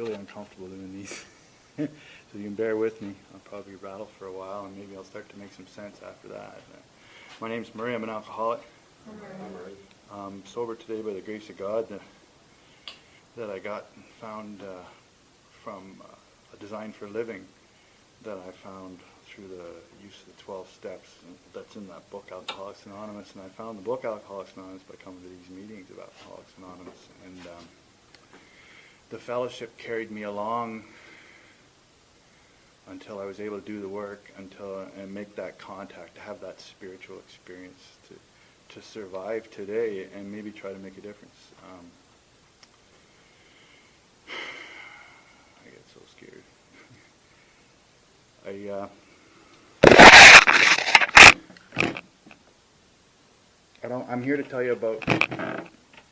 really uncomfortable doing these. So you can bear with me. I'll probably rattle for a while, and maybe I'll start to make some sense after that. My name's Murray. I'm an alcoholic. I'm sober today by the grace of God that I got and found from a Design for Living that I found through the use of the 12 steps that's in that book, Alcoholics Anonymous. And I found the book Alcoholics Anonymous by coming to these meetings of Alcoholics Anonymous. And the fellowship carried me along until I was able to do the work, and make that contact, to have that spiritual experience, to survive today and maybe try to make a difference. I get so scared. I'm here to tell you about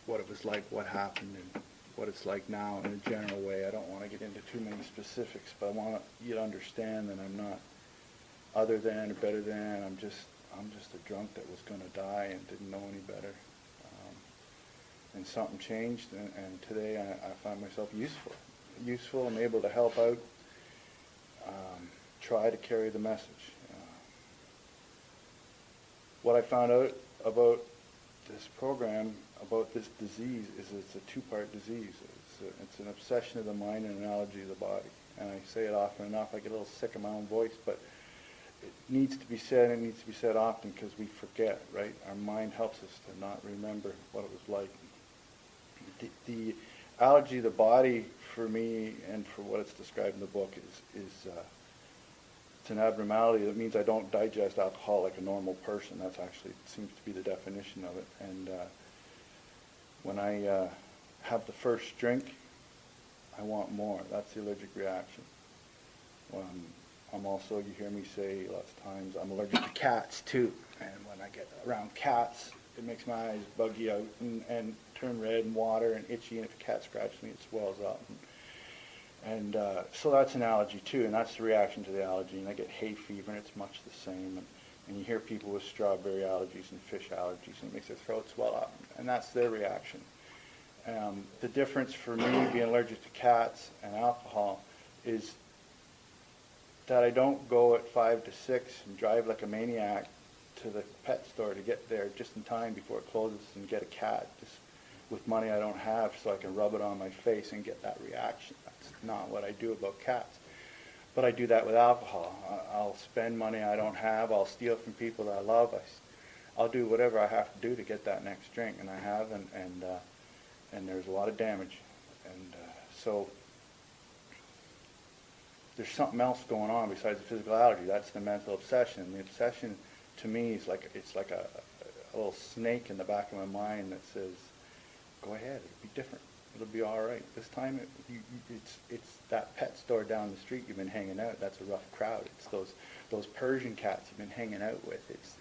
what it was like, what happened, and what it's like now in a general way. I don't want to get into too many specifics, but I want you to understand that I'm not other than or better than. I'm just a drunk that was going to die and didn't know any better. And something changed, and today I find myself useful and able to help out, try to carry the message. What I found out about this program, about this disease, is it's a two-part disease. It's an obsession of the mind and an allergy of the body. And I say it often enough, I get a little sick of my own voice, but it needs to be said, and it needs to be said often, because we forget, right? Our mind helps us to not remember what it was like. The allergy of the body, for me, and for what it's described in the book, is it's an abnormality. That means I don't digest alcohol like a normal person. That's actually seems to be the definition of it. And when I have the first drink, I want more. That's the allergic reaction. I'm also, you hear me say lots of times, I'm allergic to cats too. And when I get around cats, it makes my eyes buggy out and turn red and water and itchy. And if a cat scratches me, it swells up. And so that's an allergy too, and that's the reaction to the allergy. And I get hay fever, and it's much the same. And you hear people with strawberry allergies and fish allergies, and it makes their throat swell up, and that's their reaction. The difference for me being allergic to cats and alcohol is that I don't go at 5 to 6 and drive like a maniac to the pet store to get there just in time before it closes and get a cat just with money I don't have so I can rub it on my face and get that reaction. That's not what I do about cats. But I do that with alcohol. I'll spend money I don't have. I'll steal from people that I love. I'll do whatever I have to do to get that next drink, and I have, and there's a lot of damage. And so there's something else going on besides the physical allergy. That's the mental obsession. The obsession, to me, is like a little snake in the back of my mind that says, "Go ahead, it'll be different. It'll be all right. This time, it's that pet store down the street you've been hanging out. That's a rough crowd. It's those Persian cats you've been hanging out with. It's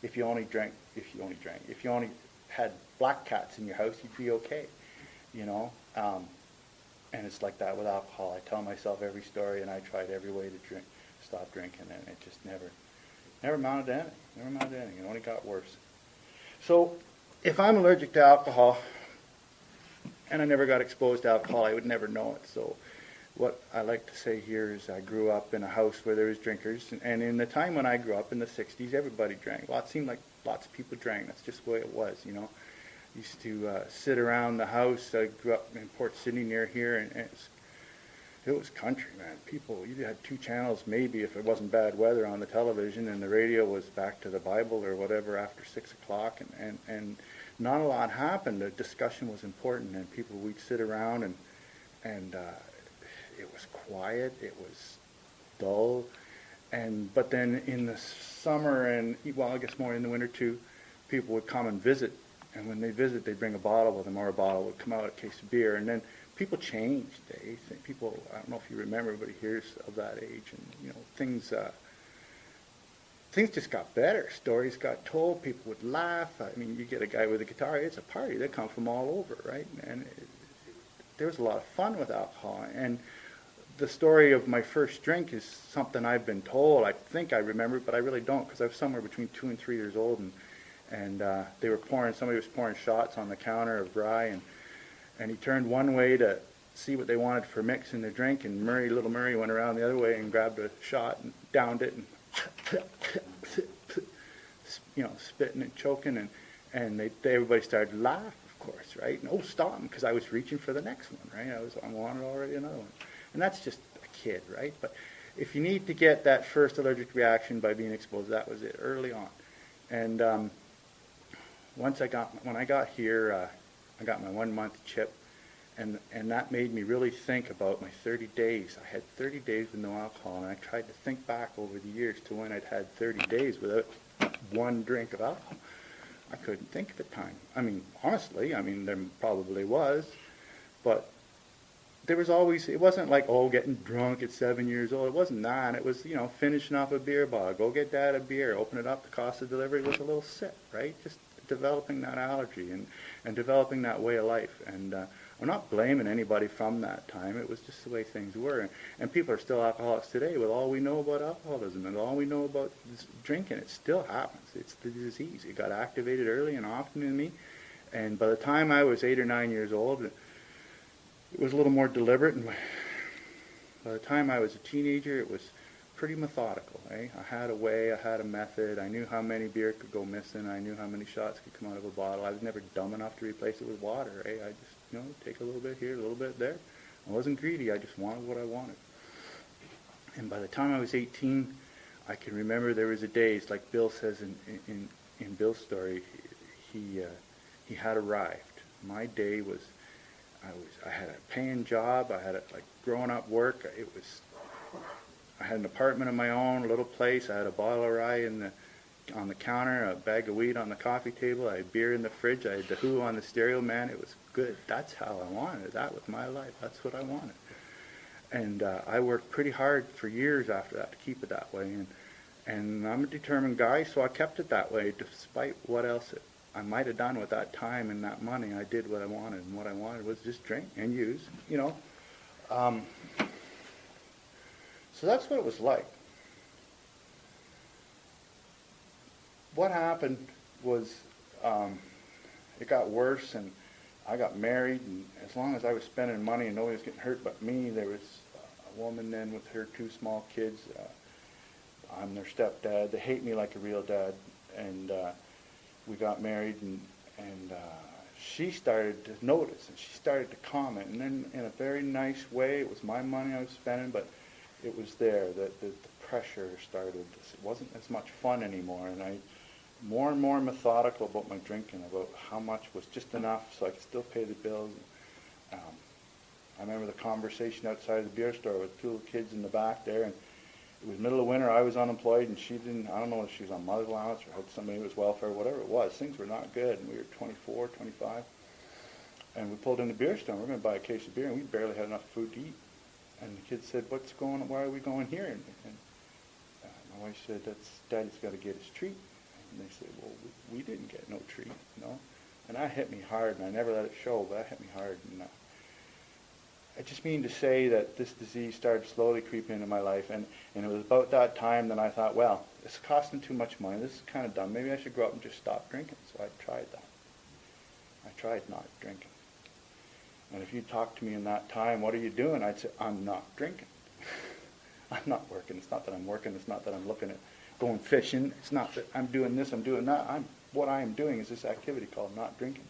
if you only had black cats in your house, you'd be okay, And it's like that with alcohol. I tell myself every story, and I tried every way to stop drinking, and it just never amounted to anything. Never amounted to anything. It only got worse. So, if I'm allergic to alcohol, and I never got exposed to alcohol, I would never know it. So what I like to say here is I grew up in a house where there was drinkers, and in the time when I grew up in the 60s, everybody drank. Well, it seemed like lots of people drank. That's just the way it was, Used to sit around the house. I grew up in Port Sydney near here, and it was country, man. You had 2 channels maybe if it wasn't bad weather on the television, and the radio was back to the Bible or whatever after 6 o'clock, and not a lot happened. The discussion was important, and we'd sit around, and it was quiet, it was dull, but then in the summer, and well, I guess more in the winter too, people would come and visit, and when they visit, they'd bring a bottle with them, or a bottle would come out, a case of beer, and then people changed. People, I don't know if you remember, everybody here's of that age, and things just got better. Stories got told. People would laugh. I mean, you get a guy with a guitar, it's a party. They come from all over, right? And there was a lot of fun with alcohol. And the story of my first drink is something I've been told. I think I remember, but I really don't, because I was somewhere between 2 and 3 years old, and somebody was pouring shots on the counter of rye, and he turned one way to see what they wanted for mix in their drink, and little Murray went around the other way and grabbed a shot and downed it and spitting and choking, and everybody started to laugh, of course, right? And, oh, stop, because I was reaching for the next one, right? I wanted already another one. And that's just a kid, right? But if you need to get that first allergic reaction by being exposed, that was it, early on. And when I got here, I got my 1 month chip, and that made me really think about my 30 days. I had 30 days with no alcohol, and I tried to think back over the years to when I'd had 30 days without one drink of alcohol. I couldn't think of a time. I mean, honestly, there probably was, but there was always, it wasn't like, oh, getting drunk at 7 years old. It wasn't that. It was, finishing off a beer bottle. Go get Dad a beer. Open it up. The cost of delivery was a little sip, right? Just developing that allergy and developing that way of life. And I'm not blaming anybody from that time. It was just the way things were. And people are still alcoholics today with all we know about alcoholism and all we know about drinking. It still happens. It's the disease. It got activated early and often in me. And by the time I was 8 or 9 years old, it was a little more deliberate. And by the time I was a teenager, it was pretty methodical. I had a way, I had a method. I knew how many beer could go missing. I knew how many shots could come out of a bottle. I was never dumb enough to replace it with water. I just, take a little bit here, a little bit there. I wasn't greedy. I just wanted what I wanted. And by the time I was 18, I can remember there was a days, like Bill says in Bill's story, he had arrived. My day was, I had a paying job. I had growing up work. I had an apartment of my own, a little place. I had a bottle of rye on the counter, a bag of weed on the coffee table. I had beer in the fridge. I had the Who on the stereo. Man, it was good. That's how I wanted it. That was my life. That's what I wanted. And I worked pretty hard for years after that to keep it that way. And I'm a determined guy, so I kept it that way despite what else I might have done with that time and that money. I did what I wanted, and what I wanted was just drink and use, So that's what it was like. What happened was it got worse, and I got married, and as long as I was spending money and nobody was getting hurt but me, there was a woman then with her 2 small kids. I'm their stepdad. They hate me like a real dad, and we got married, and she started to notice, and she started to comment, and then in a very nice way. It was my money I was spending, but it was there. The pressure started. It wasn't as much fun anymore, and I more and more methodical about my drinking, about how much was just enough so I could still pay the bills. I remember the conversation outside the beer store with 2 little kids in the back there, and it was middle of winter. I was unemployed, and she didn't. I don't know if she was on mother's allowance or had somebody who was welfare, whatever it was. Things were not good, and we were 24, 25, and we pulled in the beer store. And we're going to buy a case of beer, and we barely had enough food to eat. And the kids said, "What's going on? Why are we going here?" And my wife said, "Daddy's got to get his treat." And they said, "Well, we didn't get no treat, And that hit me hard, and I never let it show, but that hit me hard. And I just mean to say that this disease started slowly creeping into my life, and it was about that time that I thought, well, it's costing too much money. This is kind of dumb. Maybe I should grow up and just stop drinking. So I tried that. I tried not drinking. And if you talked to me in that time, what are you doing? I'd say, I'm not drinking. I'm not working. It's not that I'm working. It's not that I'm looking at going fishing. It's not that I'm doing this, I'm doing that. What I am doing is this activity called not drinking.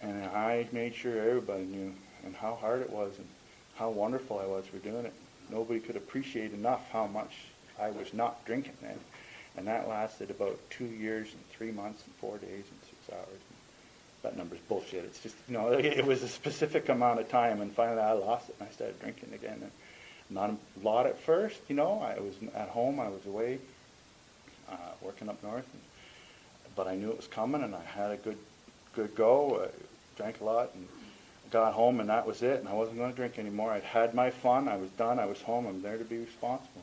And I made sure everybody knew, and how hard it was, and how wonderful I was for doing it. Nobody could appreciate enough how much I was not drinking then. And that lasted about 2 years and 3 months and 4 days and 6 hours. That number's bullshit. It's just, it was a specific amount of time, and finally I lost it, and I started drinking again. And not a lot at first, I was at home, I was away, working up north, but I knew it was coming, and I had a good go. I drank a lot, and got home, and that was it, and I wasn't going to drink anymore. I'd had my fun, I was done, I was home, I'm there to be responsible,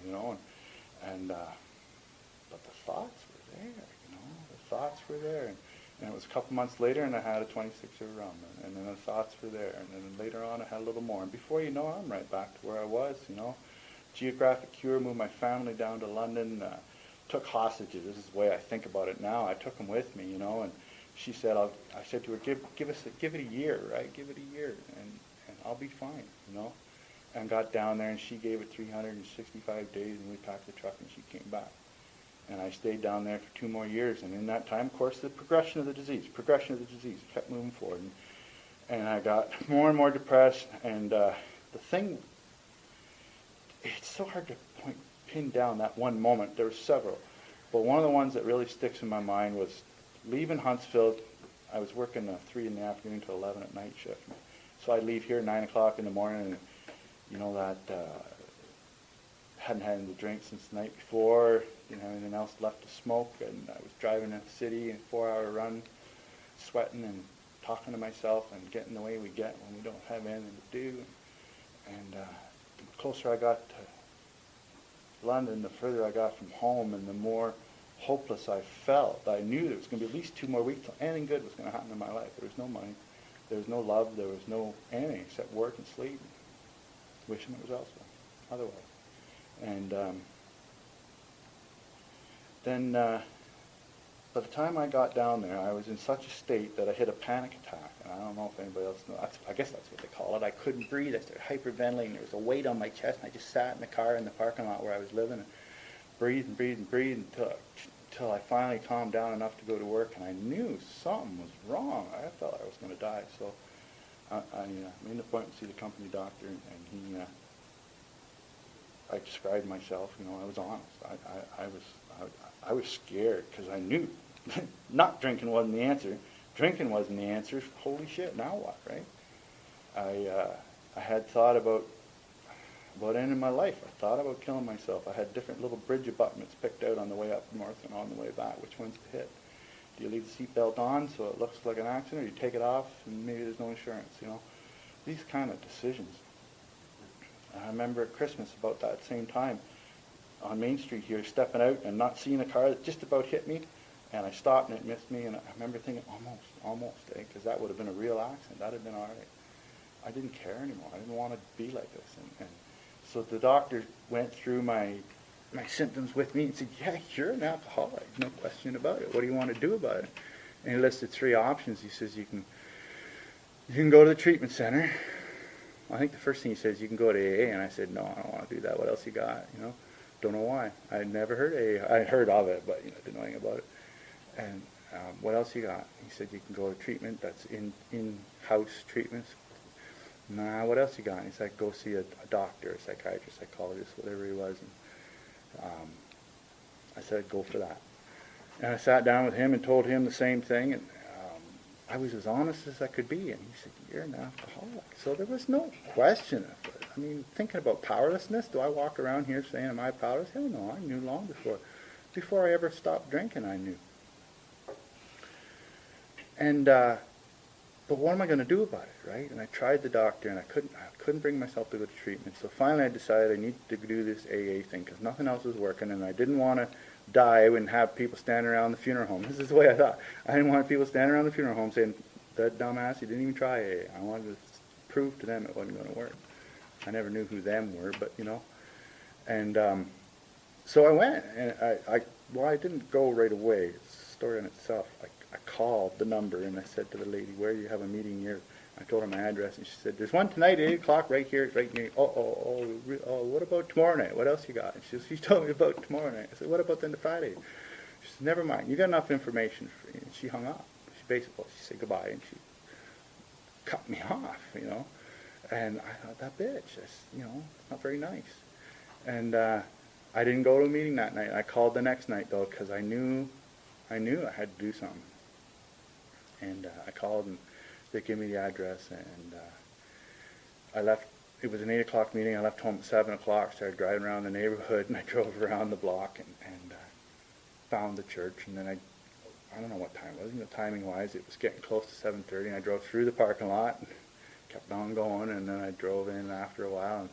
but the thoughts were there, the thoughts were there, and it was a couple months later, and I had a 26er rum, and then the thoughts were there, and then later on I had a little more, and before you know it, I'm right back to where I was, Geographic cure, moved my family down to London, took hostages. This is the way I think about it now. I took them with me, and she said, I said to her, give it a year, right? Give it a year. and I'll be fine, you know. And got down there, and she gave it 365 days, and we packed the truck, and she came back. And I stayed down there for 2 more years, and in that time, of course, the progression of the disease kept moving forward. And I got more and more depressed, and the thing, it's so hard to pin down that one moment. There were several, but one of the ones that really sticks in my mind was leaving Huntsville. I was working 3 in the afternoon to 11 at night shift. So I'd leave here at 9 o'clock in the morning, and you know that hadn't had any drink since the night before, didn't have anything else left to smoke, and I was driving in the city in a 4-hour run, sweating and talking to myself and getting the way we get when we don't have anything to do. And the closer I got to London, the further I got from home, and the more hopeless I felt. I knew there was going to be at least 2 more weeks till anything good was going to happen in my life. There was no money, there was no love, there was no anything except work and sleep, wishing it was elsewhere, otherwise. And then by the time I got down there, I was in such a state that I hit a panic attack. And I don't know if anybody else knows. I guess that's what they call it. I couldn't breathe. I started hyperventilating. There was a weight on my chest, and I just sat in the car in the parking lot where I was living and breathed until I finally calmed down enough to go to work. And I knew something was wrong. I felt I was going to die. So I made an appointment to see the company doctor, and he I described myself. You know, I was honest. I was scared because I knew not drinking wasn't the answer. Drinking wasn't the answer. Holy shit! Now what, right? I had thought about ending my life. I thought about killing myself. I had different little bridge abutments picked out on the way up north and on the way back. Which one's to hit? Do you leave the seatbelt on so it looks like an accident, or you take it off and maybe there's no insurance? You know, these kind of decisions. I remember at Christmas about that same time on Main Street here, stepping out and not seeing a car that just about hit me, and I stopped and it missed me, and I remember thinking, almost, because that would have been a real accident. That would have been all right. I didn't care anymore. I didn't want to be like this. And so the doctor went through my symptoms with me and said, yeah, you're an alcoholic, no question about it. What do you want to do about it? And he listed 3 options. He says, you can go to the treatment center. I think the first thing he says, you can go to AA, and I said, no, I don't want to do that. What else you got? You know, don't know why. I had never heard AA. I heard of it, but didn't know anything about it. And what else you got? He said, you can go to treatment. That's in-house treatments. Nah, what else you got? He said, go see a doctor, a psychiatrist, psychologist, whatever he was. And I said, go for that. And I sat down with him and told him the same thing, and I was as honest as I could be, and he said, you're an alcoholic. So there was no question of it. I mean, thinking about powerlessness, do I walk around here saying, am I powerless? Hell no, I knew long before. Before I ever stopped drinking, I knew. And, but what am I going to do about it, right? And I tried the doctor, and I couldn't bring myself to go to treatment. So finally I decided I need to do this AA thing, because nothing else was working, and I didn't want to die and have people standing around the funeral home. This is the way I thought. I didn't want people standing around the funeral home saying, that dumbass, he didn't even try AA. I wanted to prove to them it wasn't going to work. I never knew who them were, but And so I went, and I didn't go right away. It's a story in itself. I called the number, and I said to the lady, where do you have a meeting here? I told her my address, and she said, there's one tonight at 8 o'clock right here. It's right near you. Oh, what about tomorrow night? What else you got? And she told me about tomorrow night. I said, what about then the Friday? She said, never mind. You got enough information for me. And she hung up. She said goodbye, and she cut me off, And I thought, that bitch, that's, not very nice. And I didn't go to a meeting that night. I called the next night, though, because I knew I had to do something. And I called, and they gave me the address, and I left. It was an 8 o'clock meeting. I left home at 7 o'clock, started driving around the neighborhood, and I drove around the block and found the church. And then I don't know what time it was. Timing-wise, it was getting close to 7:30, and I drove through the parking lot and kept on going, and then I drove in after a while and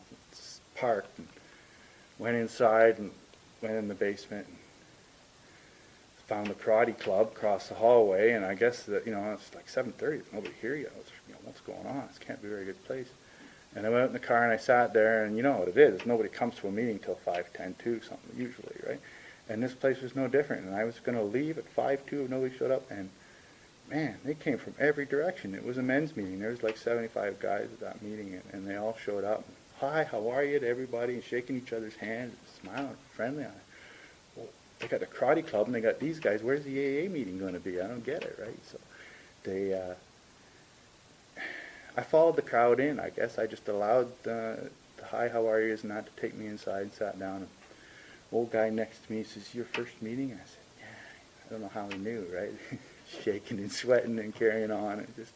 parked and went inside and went in the basement and found the karate club across the hallway, and I guess that, it's like 7:30, there's nobody here yet. What's going on? This can't be a very good place. And I went out in the car and I sat there, and you know what it is. Nobody comes to a meeting till 5:10, 2, something usually, right? And this place was no different. And I was going to leave at 5:02 if nobody showed up, and man, they came from every direction. It was a men's meeting. There was like 75 guys at that meeting, and they all showed up. Hi, how are you to everybody, and shaking each other's hands, smiling, friendly. Well, they got the karate club, and they got these guys. Where's the AA meeting going to be? I don't get it, right? So I followed the crowd in. I guess I just allowed the hi, how are yous not to take me inside, and sat down. And old guy next to me says, your first meeting? And I said, yeah. I don't know how he knew, right? Shaking and sweating and carrying on. And just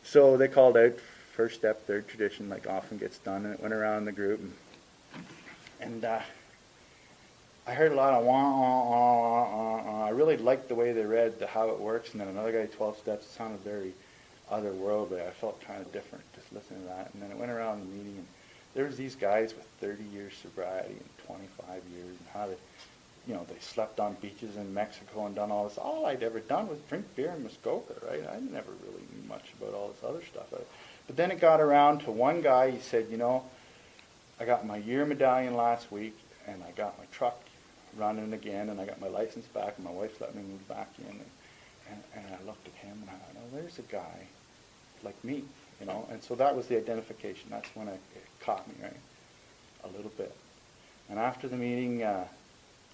so they called out first step, third tradition, like often gets done, and it went around the group. And I heard a lot of wah, wah, wah, wah, wah. I really liked the way they read how it works, and then another guy, 12 steps, it sounded very otherworldly. I felt kind of different just listening to that. And then it went around the meeting, and there was these guys with 30 years sobriety and 25 years, and how they slept on beaches in Mexico and done all this. All I'd ever done was drink beer in Muskoka, right? I never really knew much about all this other stuff. But then it got around to one guy. He said, I got my year medallion last week, and I got my truck running again, and I got my license back, and my wife let me move back in. And I looked at him, and I thought, oh, there's a guy like me, And so that was the identification. That's when it caught me, right? A little bit. And after the meeting,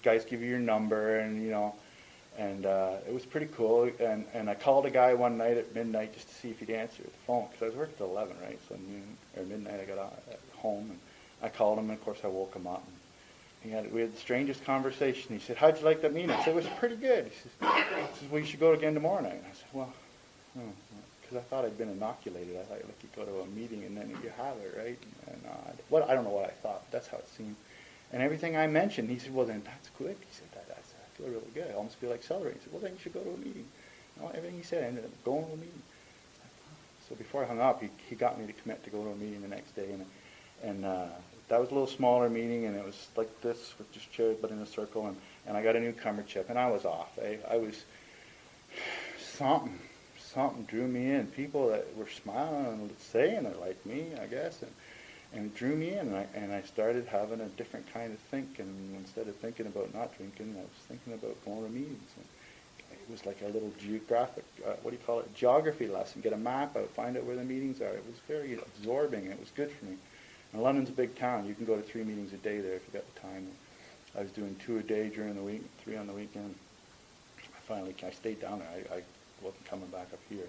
guys give you your number, and it was pretty cool. And I called a guy one night at midnight just to see if he'd answer the phone, because I was working till 11, right? So noon or midnight, I got at home, and I called him, and of course I woke him up. And we had the strangest conversation. He said, "How'd you like that meeting?" I said, "It was pretty good." He says, "Well, you should go again tomorrow night." And I said, "Well," because I thought I'd been inoculated. I thought you go to a meeting and then you have it, right? And I don't know what I thought, but that's how it seemed. And everything I mentioned, he said, "Well, then that's good." He said, I feel really good. I almost feel like celebrating. He said, "Well, then you should go to a meeting." Everything he said, I ended up going to a meeting. So before I hung up, he got me to commit to go to a meeting the next day, and that was a little smaller meeting, and it was like this with just chairs, but in a circle, and I got a newcomer chip, and I was off. I was something drew me in. People that were smiling and saying they liked me, I guess, and it drew me in, and I started having a different kind of thinking. Instead of thinking about not drinking, I was thinking about going to meetings. And it was like a little geography lesson. Get a map out, find out where the meetings are. It was very absorbing. It was good for me. And London's a big town. You can go to 3 meetings a day there if you got the time. I was doing 2 a day during the week, 3 on the weekend. I stayed down there. I wasn't coming back up here.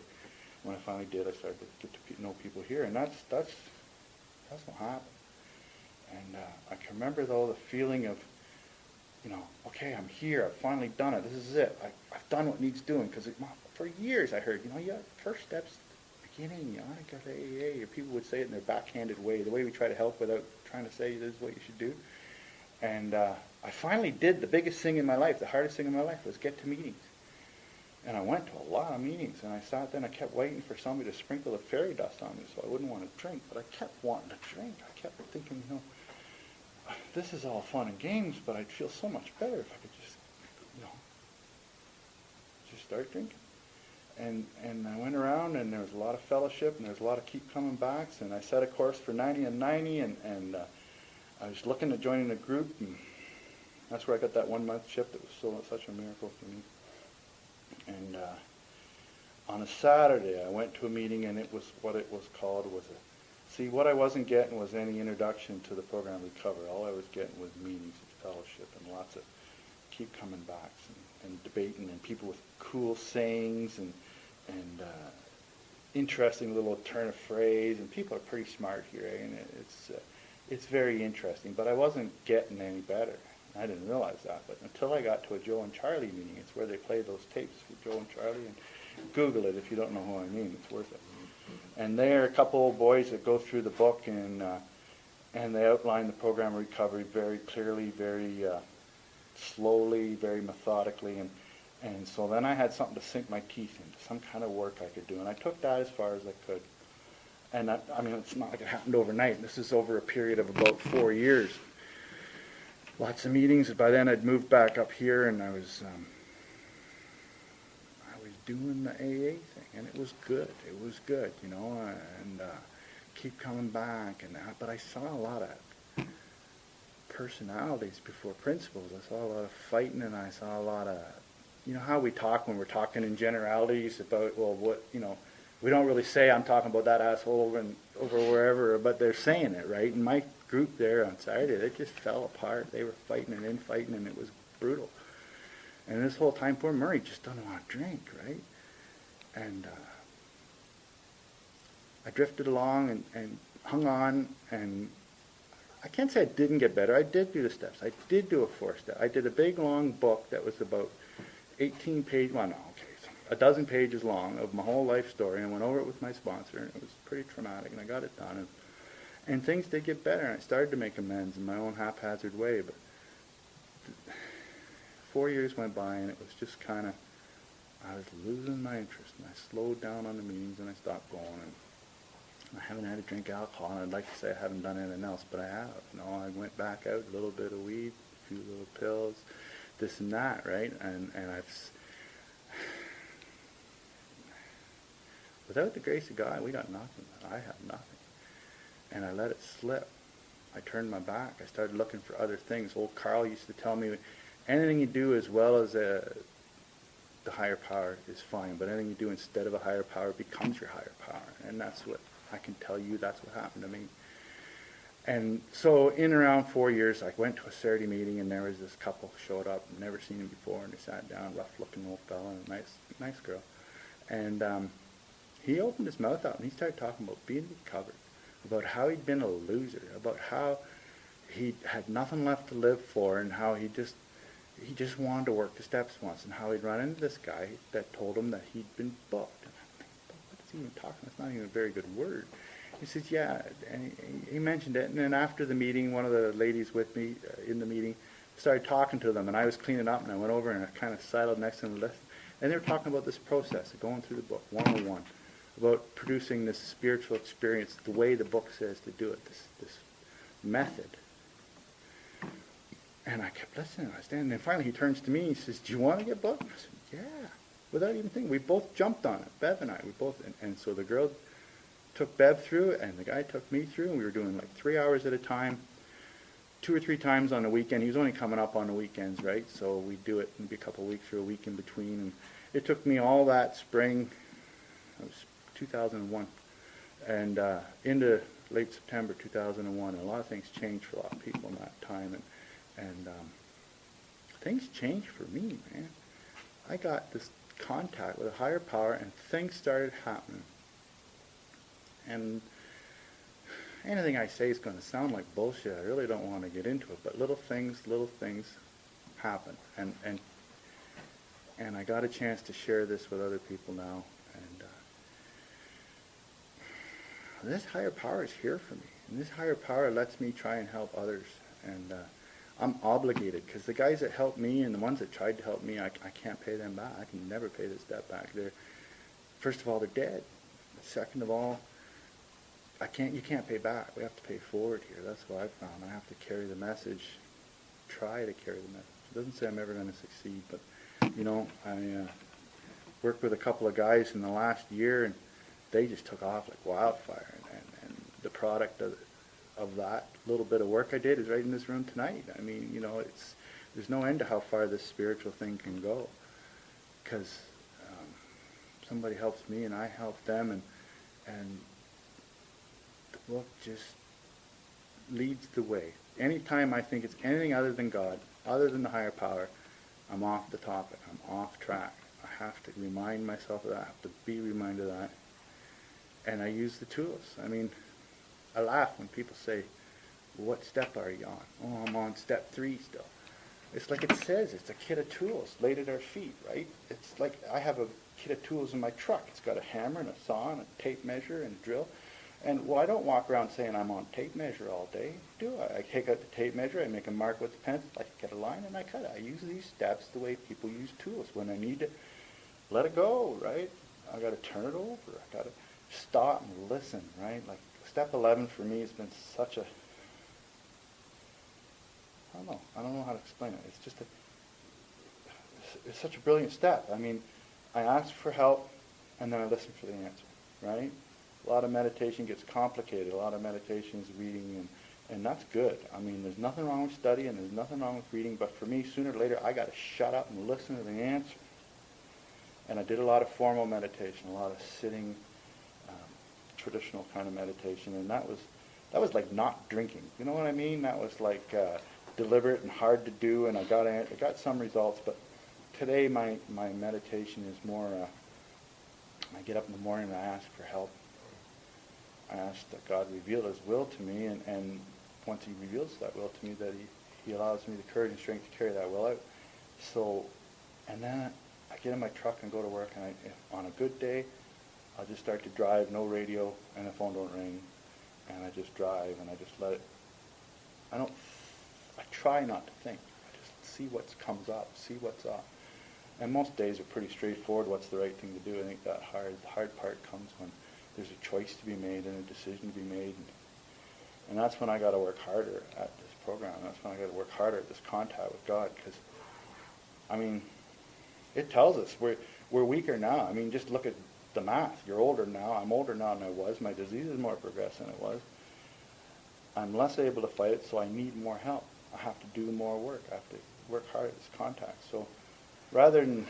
When I finally did, I started to get to know people here, and that's what happened. And I can remember, though, the feeling of, okay, I'm here. I've finally done it. This is it. I've done what needs doing. Because for years I heard, first steps, beginning, I got AA. Or people would say it in their backhanded way, the way we try to help without trying to say this is what you should do. And I finally did the biggest thing in my life. The hardest thing in my life was get to meetings. And I went to a lot of meetings, and I sat there and I kept waiting for somebody to sprinkle the fairy dust on me so I wouldn't want to drink. But I kept wanting to drink. I kept thinking, this is all fun and games, but I'd feel so much better if I could just start drinking. And I went around, and there was a lot of fellowship, and there was a lot of keep coming backs, and I set a course for 90 and 90, and I was looking at joining a group, and that's where I got that 1 month chip that was still such a miracle for me. And on a Saturday, I went to a meeting, and it was what it was called see, what I wasn't getting was any introduction to the program Recover. All I was getting was meetings and fellowship and lots of keep coming backs and debating, and people with cool sayings and interesting little turn of phrase, and people are pretty smart here, and it's very interesting. But I wasn't getting any better. I didn't realize that, but until I got to a Joe and Charlie meeting, it's where they play those tapes for Joe and Charlie, and Google it if you don't know who I mean. It's worth it. And they're a couple old boys that go through the book, and they outline the program of recovery very clearly, very slowly, very methodically, and so then I had something to sink my teeth into, some kind of work I could do, and I took that as far as I could. And it's not like it happened overnight. This is over a period of about 4 years. Lots of meetings. By then I'd moved back up here, and I was doing the AA thing, and it was good. It was good, and keep coming back. But I saw a lot of personalities before principles. I saw a lot of fighting, and I saw a lot of you know how we talk when we're talking in generalities about, well, what, you know, we don't really say I'm talking about that asshole over wherever, but they're saying it, right? And my group there on Saturday, they just fell apart. They were fighting and infighting, and it was brutal. And this whole time, poor Murray just doesn't want to drink, right? And I drifted along and hung on, and I can't say I didn't get better. I did do the steps. I did do a 4-step. I did a big, long book that was about 18 pages, well, no, okay, so a dozen pages long of my whole life story, and I went over it with my sponsor, and it was pretty traumatic, and I got it done. And things did get better, and I started to make amends in my own haphazard way, but 4 years went by, and it was just kind of, I was losing my interest, and I slowed down on the meetings, and I stopped going, and I haven't had a drink of alcohol, and I'd like to say I haven't done anything else, but I have. You know, I went back out, a little bit of weed, a few little pills, this and that, right? And without the grace of God, we got nothing. I have nothing. And I let it slip. I turned my back. I started looking for other things. Old Carl used to tell me, anything you do as well as the higher power is fine, but anything you do instead of a higher power becomes your higher power. And that's what I can tell you, that's what happened to me. And so in around 4 years, I went to a Saturday meeting, and there was this couple showed up, never seen him before, and they sat down, rough-looking old fella, and a nice girl. And he opened his mouth up, and he started talking about being recovered, about how he'd been a loser, about how he had nothing left to live for, and how he just wanted to work the steps once, and how he'd run into this guy that told him that he'd been booked. And I'm thinking, what is he even talking? That's not even a very good word. He says, yeah, and he mentioned it, and then after the meeting, one of the ladies with me in the meeting started talking to them, and I was cleaning up, and I went over and I kind of sidled next to them and listened, and they were talking about this process of going through the book, 101, about producing this spiritual experience, the way the book says to do it, this method. And I kept listening, I was standing, and finally he turns to me and he says, do you want to get booked? I said, yeah, without even thinking. We both jumped on it, Bev and I, and so the girl took Bev through it, and the guy took me through, and we were doing like 3 hours at a time, 2 or 3 times on the weekend. He was only coming up on the weekends, right? So we'd do it maybe a couple of weeks or a week in between, and it took me all that spring, it was 2001, and into late September 2001, and a lot of things changed for a lot of people in that time, and things changed for me, man. I got this contact with a higher power, and things started happening. And anything I say is going to sound like bullshit. I really don't want to get into it, but little things happen, and I got a chance to share this with other people now, and this higher power is here for me, and this higher power lets me try and help others, and I'm obligated, because the guys that helped me and the ones that tried to help me, I can't pay them back. I can never pay this debt back. First of all, they're dead. Second of all, you can't pay back. We have to pay forward here. That's what I found. I have to carry the message, try to carry the message. It doesn't say I'm ever going to succeed, but, you know, I worked with a couple of guys in the last year, and they just took off like wildfire, and the product of that little bit of work I did is right in this room tonight. I mean, you know, there's no end to how far this spiritual thing can go, because somebody helps me and I help them, and the book just leads the way. Anytime I think it's anything other than God, other than the higher power, I'm off the topic. I'm off track. I have to remind myself of that. I have to be reminded of that. And I use the tools. I mean, I laugh when people say, what step are you on? Oh, I'm on step 3 still. It's like it says, it's a kit of tools laid at our feet, right? It's like I have a kit of tools in my truck. It's got a hammer and a saw and a tape measure and a drill. And, well, I don't walk around saying I'm on tape measure all day, do I? I take out the tape measure, I make a mark with the pencil, I get a line, and I cut it. I use these steps the way people use tools. When I need to let it go, right? I got to turn it over. I got to stop and listen, right? Like step 11 for me has been such a, I don't know how to explain it. It's just it's such a brilliant step. I mean, I ask for help, and then I listen for the answer, right? A lot of meditation gets complicated. A lot of meditation is reading, and that's good. I mean, there's nothing wrong with studying, there's nothing wrong with reading, but for me, sooner or later, I got to shut up and listen to the answer. And I did a lot of formal meditation, a lot of sitting, traditional kind of meditation, and that was like not drinking. You know what I mean? That was like deliberate and hard to do, and I got some results. But today my meditation is more. I get up in the morning and I ask for help. I ask that God reveal His will to me, and once He reveals that will to me, that He allows me the courage and strength to carry that will out. So, and then I get in my truck and go to work, and on a good day, I'll just start to drive, no radio, and the phone don't ring, and I just drive, and I just let it. I try not to think. I just see what comes up, see what's up. And most days are pretty straightforward. What's the right thing to do? I think the hard part comes when there's a choice to be made and a decision to be made, and that's when I got to work harder at this program. That's when I got to work harder at this contact with God, because, I mean, it tells us we're weaker now. I mean, just look at the math. You're older now. I'm older now than I was. My disease is more progressed than it was. I'm less able to fight it, so I need more help. I have to do more work. I have to work hard at this contact. So rather than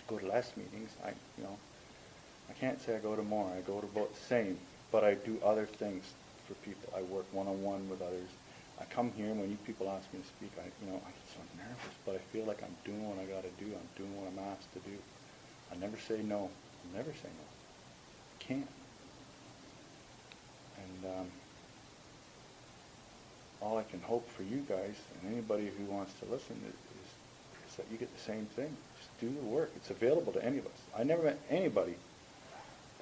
go to less meetings, I can't say I go to more. I go to about the same, but I do other things for people. I work one-on-one with others. I come here, and when you people ask me to speak, I get so nervous, but I feel like I'm doing what I got to do. I'm doing what I'm asked to do. I never say no. I never say no. I can't. And all I can hope for you guys and anybody who wants to listen is that you get the same thing. Just do the work. It's available to any of us. I never met anybody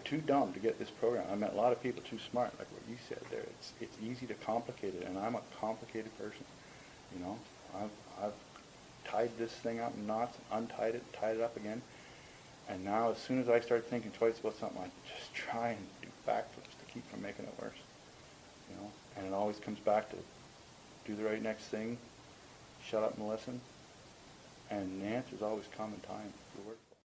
too dumb to get this program. I met a lot of people too smart, like what you said there. It's easy to complicate it, and I'm a complicated person. I've tied this thing up in knots and untied it, tied it up again, and now as soon as I start thinking twice about something, I just try and do backflips to keep from making it worse. And it always comes back to do the right next thing, shut up and listen, and the answers always come in time. The work.